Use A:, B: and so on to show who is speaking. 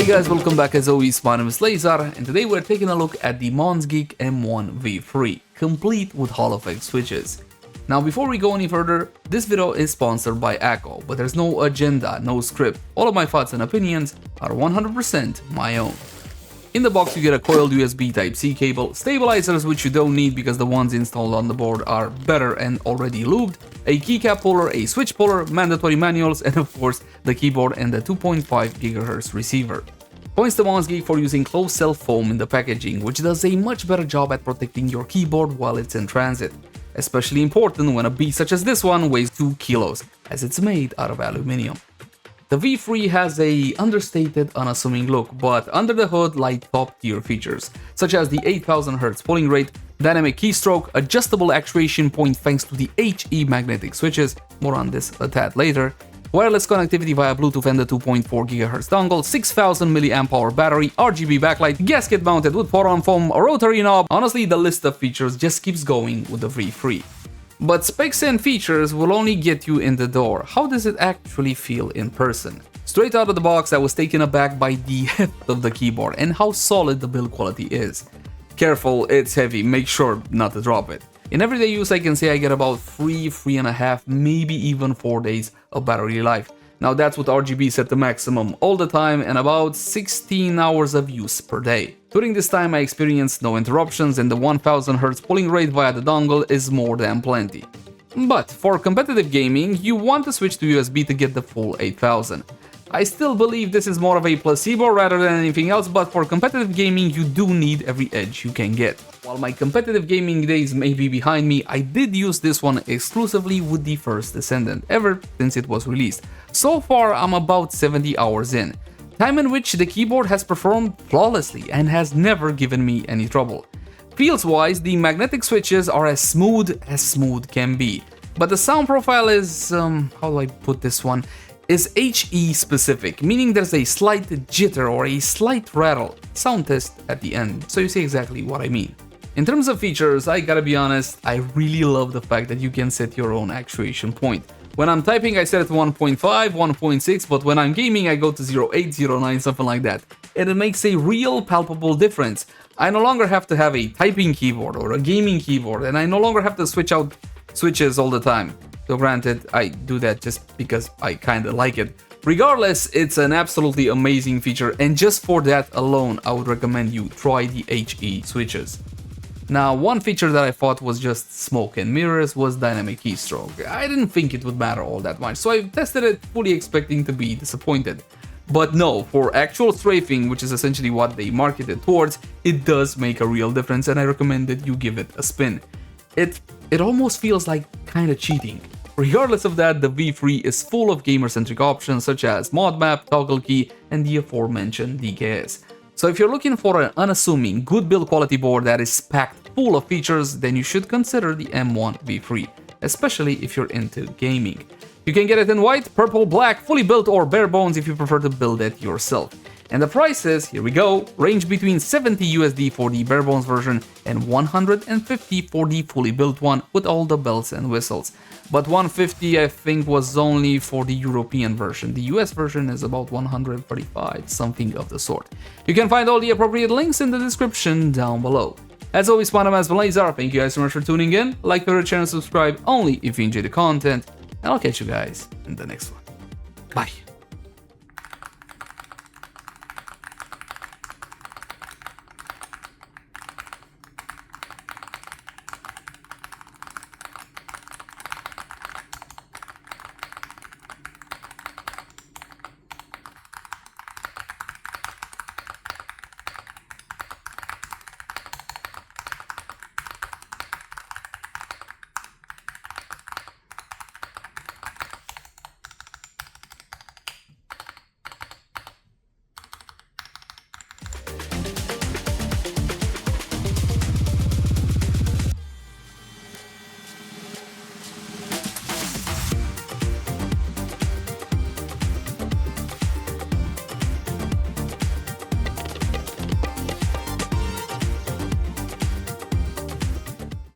A: Hey guys, welcome back as always, my name is Lazar, and today we're taking a look at the MonsGeek M1W V3, complete with Hall effect switches. Now before we go any further, this video is sponsored by Akko, but there's no agenda, no script. All of my thoughts and opinions are 100% my own. In the box you get a coiled USB Type-C cable, stabilizers which you don't need because the ones installed on the board are better and already lubed, a keycap puller, a switch puller, mandatory manuals, and of course the keyboard and the 2.5 GHz receiver. Points to MonsGeek for using closed cell foam in the packaging, which does a much better job at protecting your keyboard while it's in transit. Especially important when a beast such as this one weighs 2 kilos, as it's made out of aluminium. The V3 has a understated, unassuming look, but under the hood lie top-tier features, such as the 8000 Hz polling rate, dynamic keystroke, adjustable actuation point thanks to the HE magnetic switches, more on this a tad later, wireless connectivity via Bluetooth and the 2.4 GHz dongle, 6000 mAh battery, RGB backlight, gasket mounted with photon foam, a rotary knob. Honestly, the list of features just keeps going with the V3. But specs and features will only get you in the door. How does it actually feel in person? Straight out of the box, I was taken aback by the heft of the keyboard and how solid the build quality is. Careful, it's heavy, make sure not to drop it. In everyday use, I can say I get about 3.5, maybe even 4 days of battery life. Now that's with RGB set to maximum all the time and about 16 hours of use per day. During this time I experienced no interruptions and the 1000 Hz polling rate via the dongle is more than plenty. But for competitive gaming, you want to switch to USB to get the full 8000. I still believe this is more of a placebo rather than anything else, but for competitive gaming you do need every edge you can get. While my competitive gaming days may be behind me, I did use this one exclusively with the first Descendant ever since it was released. So far I'm about 70 hours in, time in which the keyboard has performed flawlessly and has never given me any trouble. Feels wise, the magnetic switches are as smooth can be, but the sound profile is, how do I put this one? Is HE specific, meaning there's a slight jitter or a slight rattle. Sound test at the end, so you see exactly what I mean. In terms of features, I gotta be honest, I really love the fact that you can set your own actuation point. When I'm typing I set it to 1.5, 1.6, but when I'm gaming I go to 0.8, 0.9, something like that. And it makes a real palpable difference. I no longer have to have a typing keyboard or a gaming keyboard, and I no longer have to switch out switches all the time. So granted, I do that just because I kinda like it. Regardless, it's an absolutely amazing feature, and just for that alone, I would recommend you try the HE switches. Now, one feature that I thought was just smoke and mirrors was dynamic keystroke. I didn't think it would matter all that much, so I tested it fully expecting to be disappointed. But no, for actual strafing, which is essentially what they marketed towards, it does make a real difference, and I recommend that you give it a spin. It almost feels like kinda cheating. Regardless of that, the V3 is full of gamer-centric options such as mod map, toggle key, and the aforementioned DKS. So if you're looking for an unassuming, good build quality board that is packed full of features, then you should consider the M1W V3, especially if you're into gaming. You can get it in white, purple, black, fully built, or bare bones if you prefer to build it yourself. And the prices, here we go, range between 70 USD for the bare bones version and 150 for the fully built one with all the bells and whistles. But 150 I think was only for the European version. The US version is about 135, something of the sort. You can find all the appropriate links in the description down below. As always, my name is Lazar. Thank you guys so much for tuning in. Like the channel, subscribe only if you enjoy the content, and I'll catch you guys in the next one. Bye.